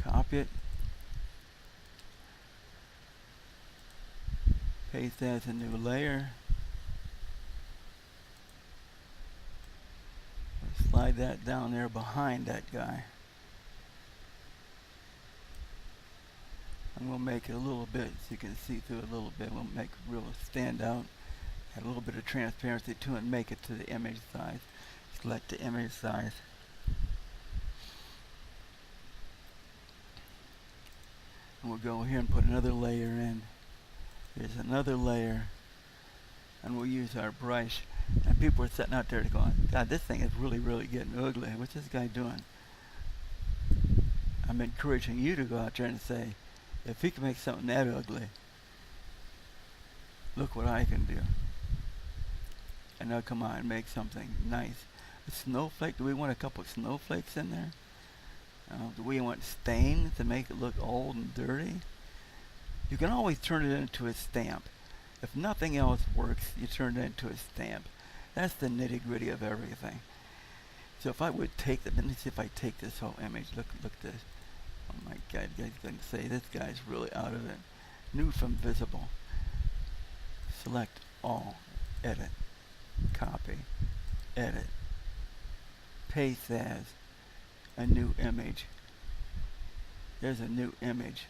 Copy it. Paste as a new layer. We'll slide that down there behind that guy. And we'll make it a little bit so you can see through it a little bit. We'll make it real stand out. Add a little bit of transparency to it and make it to the image size. Select the image size. And we'll go here and put another layer in. Here's another layer. And we'll use our brush. And people are sitting out there going, God, this thing is really, really getting ugly. What's this guy doing? I'm encouraging you to go out there and say, if he can make something that ugly, look what I can do. And now come on and make something nice. A snowflake, do we want a couple of snowflakes in there? Do we want stain to make it look old and dirty? You can always turn it into a stamp. If nothing else works, you turn it into a stamp. That's the nitty-gritty of everything. So if I would take let me see if I take this whole image. Look at this. Oh my God, you guys can say this guy's really out of it. New from visible. Select all. Edit. Copy. Edit. Paste as a new image. There's a new image.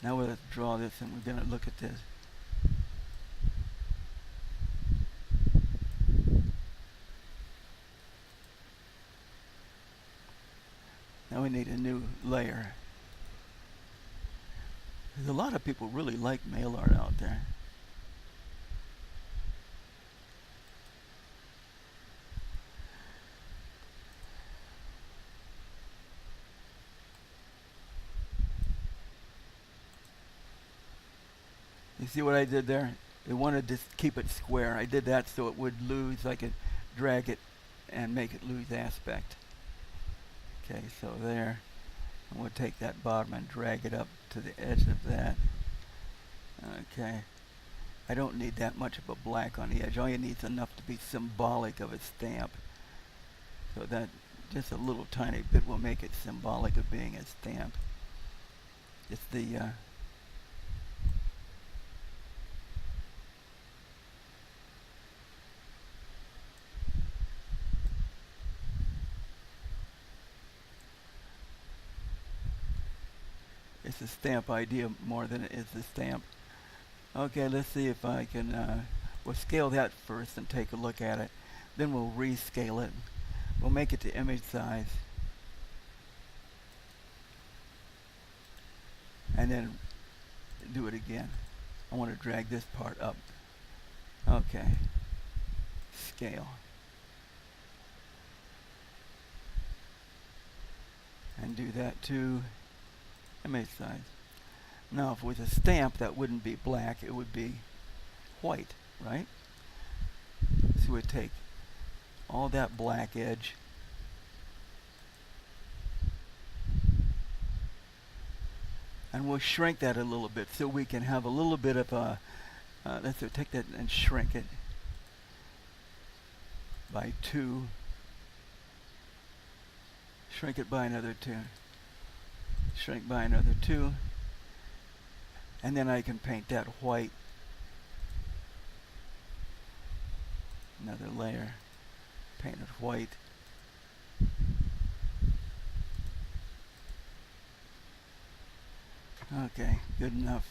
Now we'll draw this and we're going to look at this. Now we need a new layer. There's a lot of people really like mail art out there. You see what I did there? They wanted to keep it square. I did that so it would lose. I could drag it and make it lose aspect. Okay, so there. And we'll take that bottom and drag it up to the edge of that. Okay. I don't need that much of a black on the edge. All you need is enough to be symbolic of a stamp. So that just a little tiny bit will make it symbolic of being a stamp. It's the it's a stamp idea more than it is the stamp. Okay, let's see if I can, we'll scale that first and take a look at it. Then we'll rescale it. We'll make it to image size. And then do it again. I want to drag this part up. Okay. Scale. And do that to image size. Now if it was a stamp, that wouldn't be black, it would be white, right? So we'd take all that black edge and we'll shrink that a little bit so we can have a little bit of a let's take that and shrink it by 2. Shrink it by another 2. Shrink by another 2. And then I can paint that white. Another layer. Paint it white. Okay, good enough.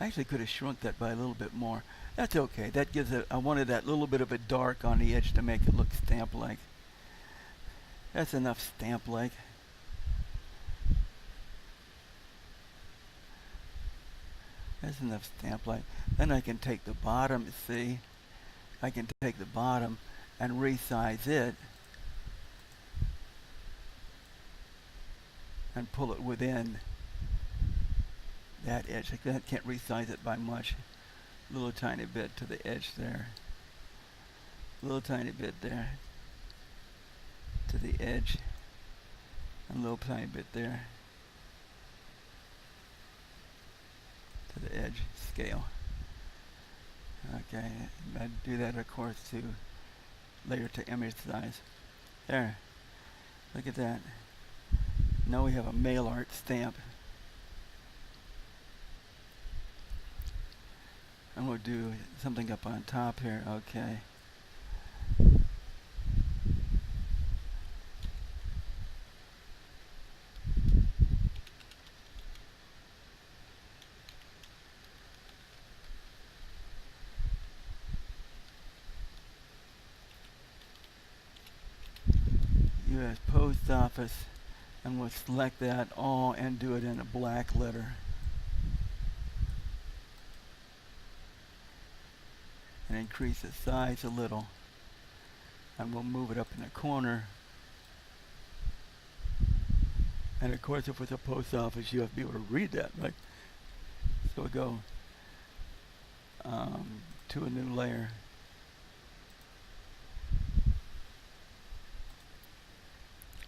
I actually could have shrunk that by a little bit more. That's okay. That gives it, I wanted that little bit of a dark on the edge to make it look stamp-like. That's enough stamp-like. That's enough stamp-like. Then I can take the bottom, see? I can take the bottom and resize it and pull it within that edge. I can't resize it by much. A little tiny bit to the edge there. A little tiny bit there. to the edge, a little tiny bit there to the edge scale. Okay, I do that of course to layer to image size. There, look at that. Now we have a mail art stamp. And we'll do something up on top here. Okay. U.S. Post Office, and we'll select that all and do it in a black letter. And increase the size a little. And we'll move it up in the corner. And of course, if it's a post office, you have to be able to read that, right? So we'll go to a new layer.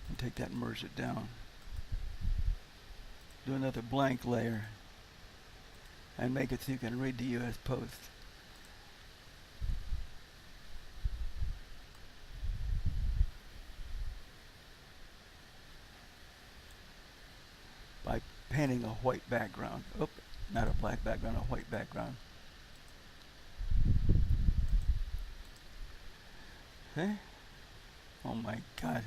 And take that and merge it down. Do another blank layer. And make it so you can read the U.S. Post. By painting a white background. Oop, not a black background, a white background. Okay. Oh my God.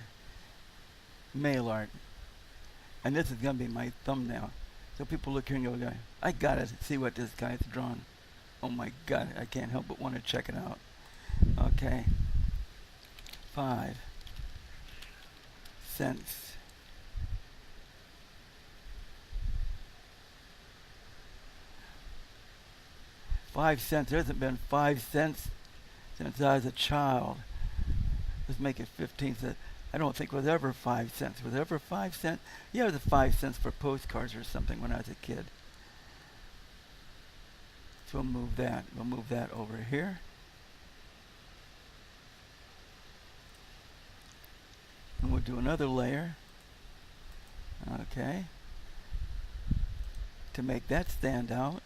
Mail art. And this is going to be my thumbnail. So people look here and go, I got to see what this guy's drawn. Oh my God, I can't help but want to check it out. Okay. 5 cents. 5 cents. There hasn't been 5 cents since I was a child. Let's make it 15 cents. I don't think it was ever 5 cents. Was it ever 5 cents? Yeah, it was 5 cents for postcards or something when I was a kid. So we'll move that. We'll move that over here. And we'll do another layer. Okay. To make that stand out.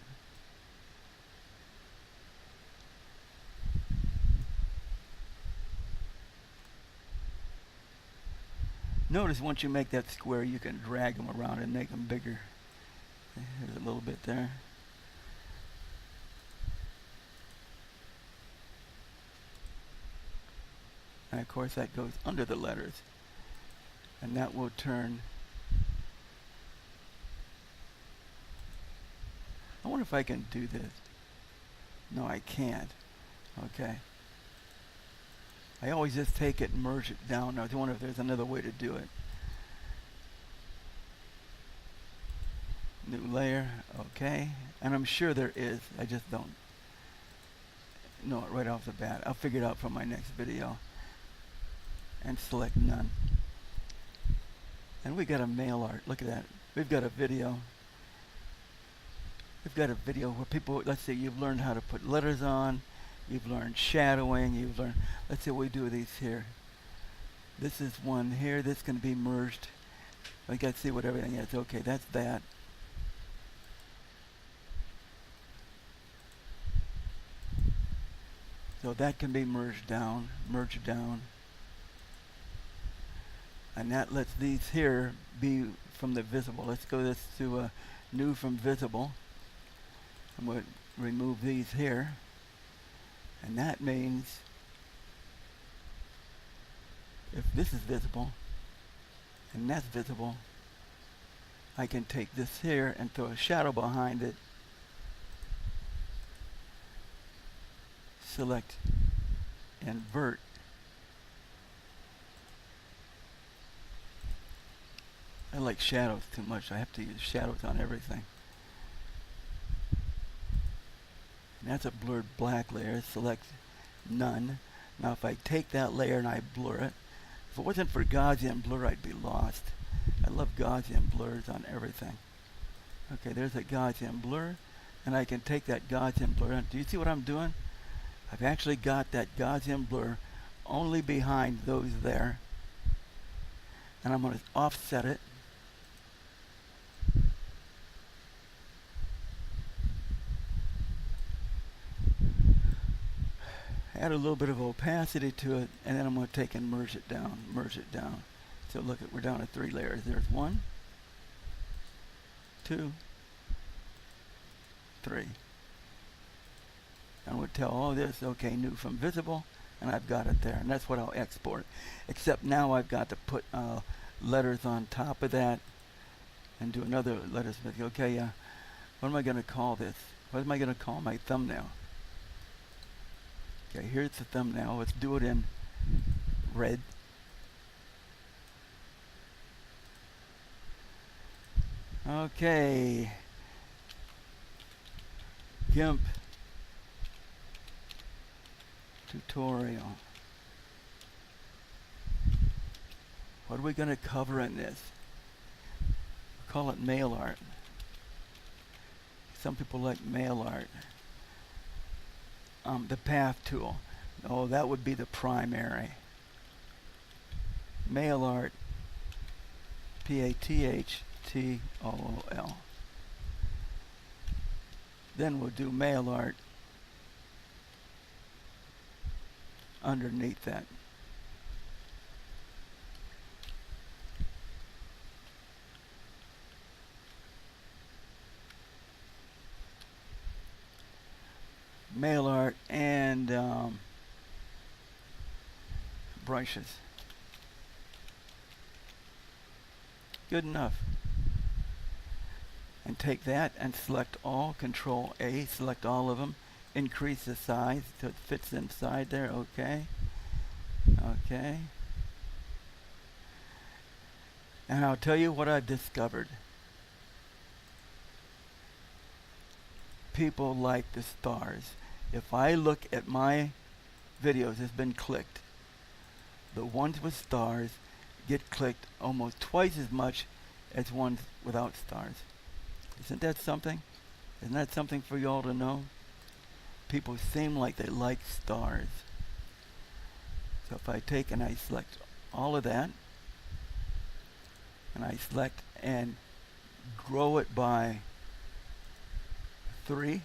Notice once you make that square, you can drag them around and make them bigger. There's a little bit there. And of course that goes under the letters. And that will turn. I wonder if I can do this. No, I can't. Okay. I always just take it and merge it down. I wonder if there's another way to do it. New layer, okay. And I'm sure there is. I just don't know it right off the bat. I'll figure it out for my next video. And select none. And we got a mail art. Look at that. We've got a video. We've got a video where people, let's say you've learned how to put letters on. You've learned shadowing. You've learned, let's see what we do with these here. This is one here. This can be merged. I got to see what everything is. Okay, that's that. So that can be merged down, and that lets these here be from the visible. Let's go this to new from visible, and we'll remove these here, and that means if this is visible and that's visible, I can take this here and throw a shadow behind it. Select invert. I like shadows too much. I have to use shadows on everything. And that's a blurred black layer. Select none. Now if I take that layer and I blur it, if it wasn't for Gaussian blur, I'd be lost. I love Gaussian blurs on everything. Okay, there's a Gaussian blur, and I can take that Gaussian blur. Do you see what I'm doing? I've actually got that Gaussian blur only behind those there. and I'm going to offset it. Add a little bit of opacity to it, and then I'm going to take and merge it down. So look, we're down to 3 layers. There's 1, 2, 3. And we'll tell all this, okay, new from visible, and I've got it there, and that's what I'll export. Except now I've got to put letters on top of that and do another letters. Okay, what am I going to call this? What am I going to call my thumbnail? Okay, here's the thumbnail. Let's do it in red. Okay. Gimp tutorial. What are we going to cover in this? We'll call it mail art. Some people like mail art. The path tool. Oh, that would be the primary. Mail art. P-A-T-H-T-O-O-L. Then we'll do mail art underneath that. Mail art and brushes. Good enough. And take that and select all, Control A, select all of them, increase the size so it fits inside there. Okay. Okay. And I'll tell you what I've discovered. People like the stars. If I look at my videos that's been clicked, the ones with stars get clicked almost twice as much as ones without stars. Isn't that something? Isn't that something for y'all to know? People seem like they like stars. So if I take and I select all of that, and I select and grow it by 3,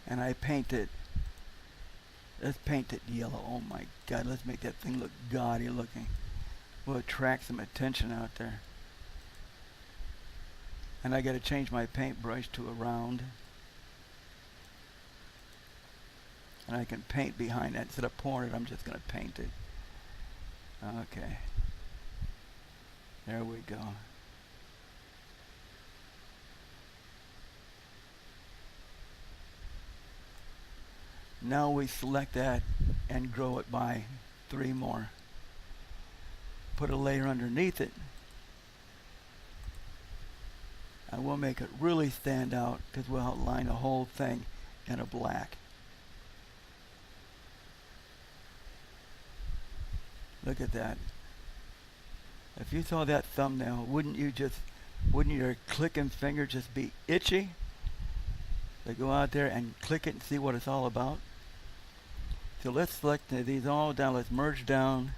and I paint it, let's paint it yellow. Oh my God, let's make that thing look gaudy looking. We'll attract some attention out there. And I got to change my paintbrush to a round. And I can paint behind that. Instead of pouring it, I'm just going to paint it. Okay. There we go. Now we select that and grow it by 3 more. Put a layer underneath it. And we'll make it really stand out because we'll outline the whole thing in a black. Look at that. If you saw that thumbnail, wouldn't your clicking finger just be itchy to go out there and click it and see what it's all about? So let's select these all down. Let's merge down,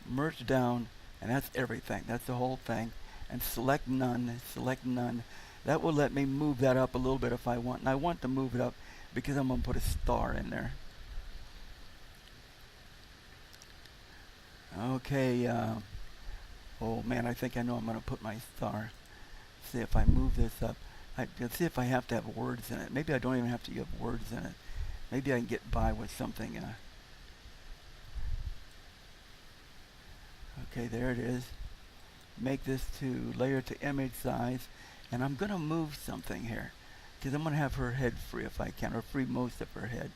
and that's everything. That's the whole thing. And select none. That will let me move that up a little bit if I want. And I want to move it up because I'm going to put a star in there. Okay. Oh man, I think I know I'm going to put my star. See if I move this up. Let's see if I have to have words in it. Maybe I don't even have to have words in it. Maybe I can get by with something. Okay, there it is. Make this to layer to image size, and I'm going to move something here because I'm going to have her head free if I can, or free most of her head.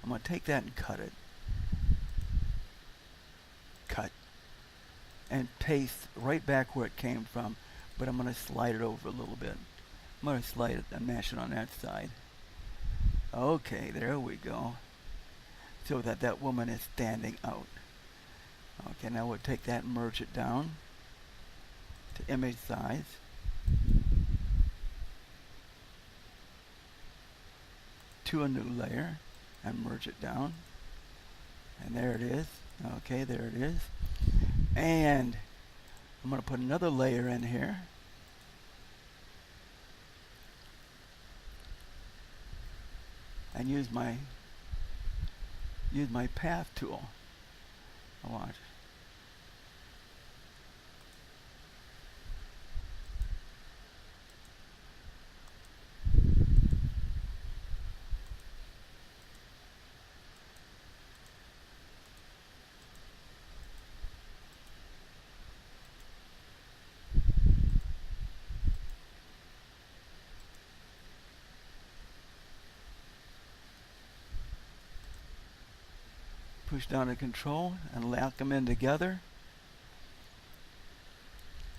I'm going to take that and cut it. Cut. And paste right back where it came from, but I'm going to slide it over a little bit. I'm going to slide it and mash it on that side. Okay, there we go. So that woman is standing out. Okay, now we'll take that and merge it down to image size. To a new layer and merge it down. And there it is. Okay, there it is. And I'm going to put another layer in here. And use my path tool. Watch. Push down to Control and lock them in together.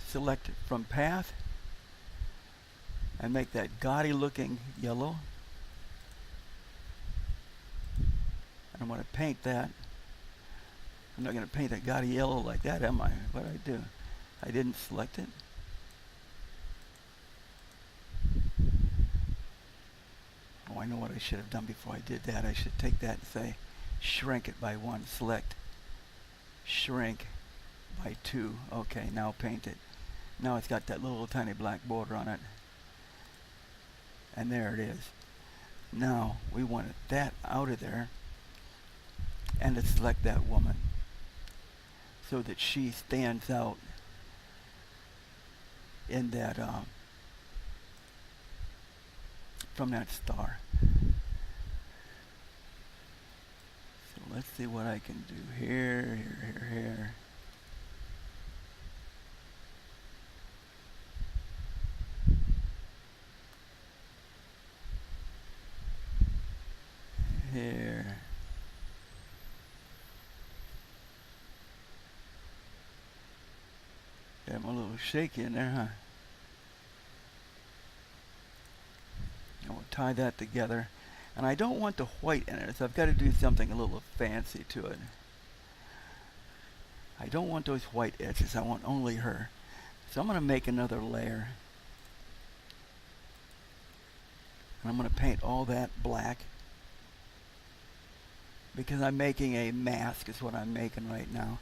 Select it from Path and make that gaudy looking yellow. And I'm going to paint that. I'm not going to paint that gaudy yellow like that, am I? What did I do? I didn't select it. Oh, I know what I should have done before I did that. I should take that and say, shrink it by 1. Select, shrink by 2. Okay, now paint it. Now it's got that little tiny black border on it. And there it is. Now we want that out of there and to select that woman so that she stands out in that from that star. So let's see what I can do here, here. Here. Got him a little shaky in there, huh? And we'll tie that together. And I don't want the white in it, so I've got to do something a little fancy to it. I don't want those white edges, I want only her. So I'm going to make another layer. And I'm going to paint all that black. Because I'm making a mask is what I'm making right now.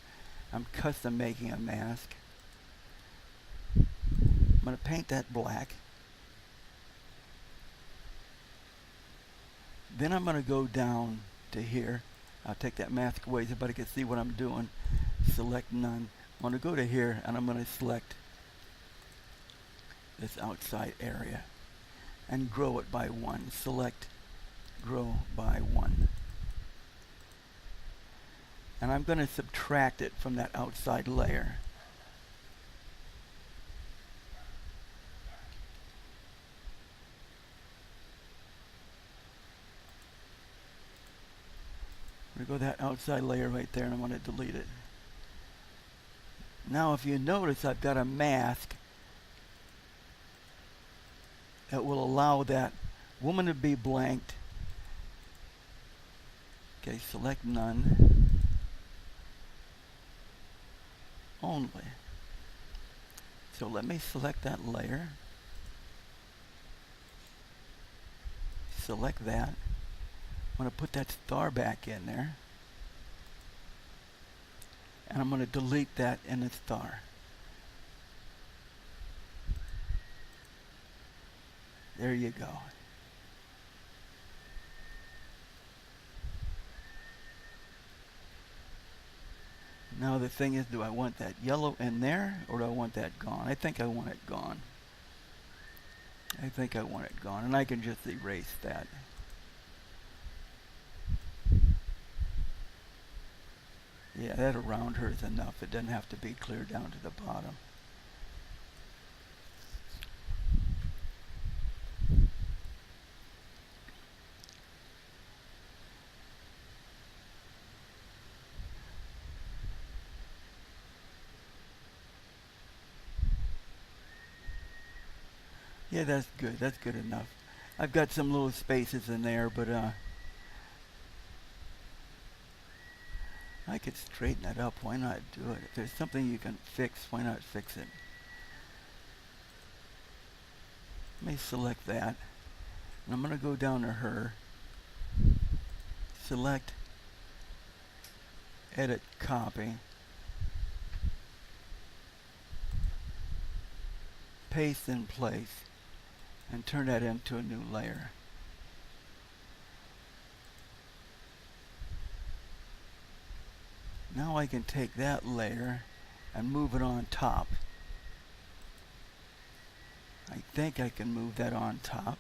I'm custom making a mask. I'm going to paint that black. Then I'm going to go down to here. I'll take that mask away so everybody can see what I'm doing. Select none. I'm going to go to here and I'm going to select this outside area and grow it by 1. Select, grow by 1. And I'm going to subtract it from that outside layer. I'm going to go that outside layer right there and I'm going to delete it. Now if you notice, I've got a mask that will allow that woman to be blanked. Okay, select none. Only. So let me select that layer. Select that. I'm going to put that star back in there. And I'm going to delete that in the star. There you go. Now the thing is, do I want that yellow in there or do I want that gone? I think I want it gone. I think I want it gone, and I can just erase that. Yeah, that around her is enough. It doesn't have to be clear down to the bottom. Yeah, that's good. That's good enough. I've got some little spaces in there, but I could straighten that up. Why not do it? If there's something you can fix, why not fix it? Let me select that. And I'm going to go down to her. Select. edit, copy, paste in place, and turn that into a new layer. Now I can take that layer and move it on top. I think I can move that on top.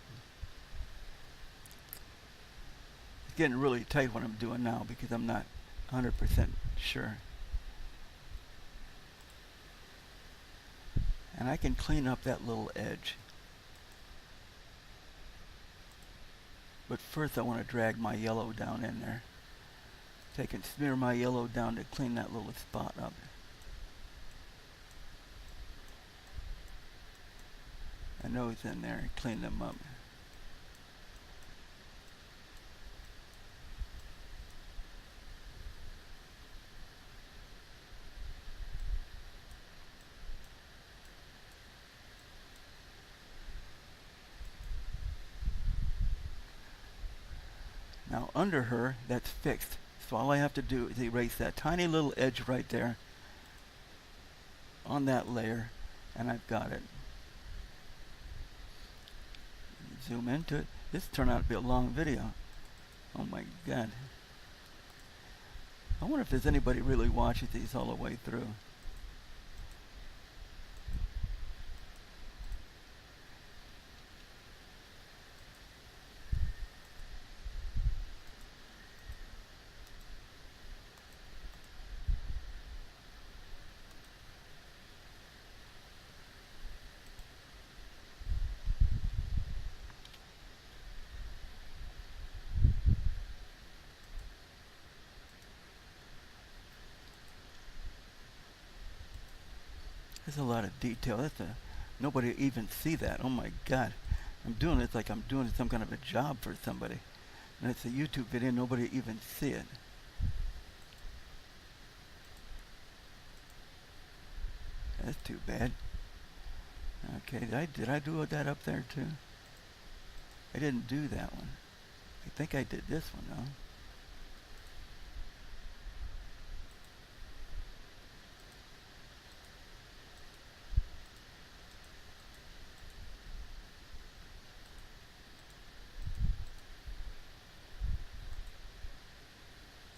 It's getting really tight what I'm doing now because I'm not 100% sure. And I can clean up that little edge. But first I want to drag my yellow down in there. Take and smear my yellow down to clean that little spot up. And those in there and clean them up. Now under her, that's fixed. So all I have to do is erase that tiny little edge right there on that layer, and I've got it. Zoom into it. This turned out to be a long video. Oh my God. I wonder if there's anybody really watching these all the way through. There's a lot of detail. Nobody even see that. Oh my God. I'm doing it like I'm doing some kind of a job for somebody. And it's a YouTube video, nobody even see it. That's too bad. Okay, did I do that up there too? I didn't do that one. I think I did this one though.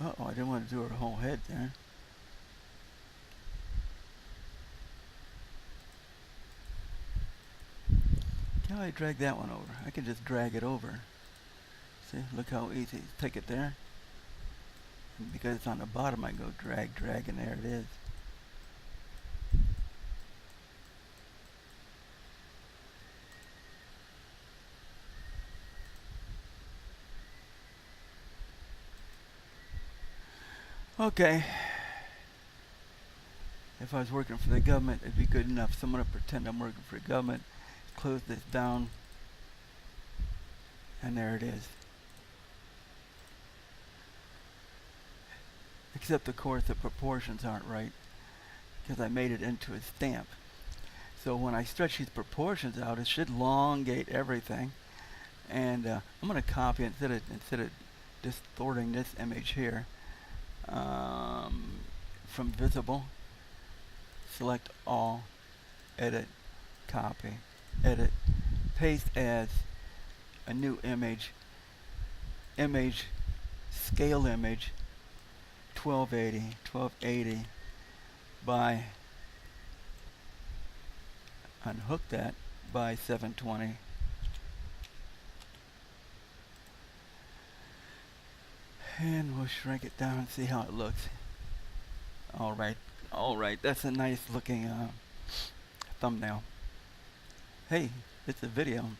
Uh-oh, I didn't want to do her whole head there. How do I drag that one over? I can just drag it over. See, look how easy. Take it there. And because it's on the bottom, I go drag, drag, and there it is. Okay. If I was working for the government, it'd be good enough. So I'm going to pretend I'm working for the government. Close this down. And there it is. Except, of course, the proportions aren't right because I made it into a stamp. So when I stretch these proportions out, it should elongate everything. And I'm going to copy instead of distorting this image here. From visible, select all, edit, copy, edit, paste as a new image, scale image, 1280 by, unhook that by 720. And we'll shrink it down and see how it looks. Alright, that's a nice looking thumbnail. Hey, it's a video.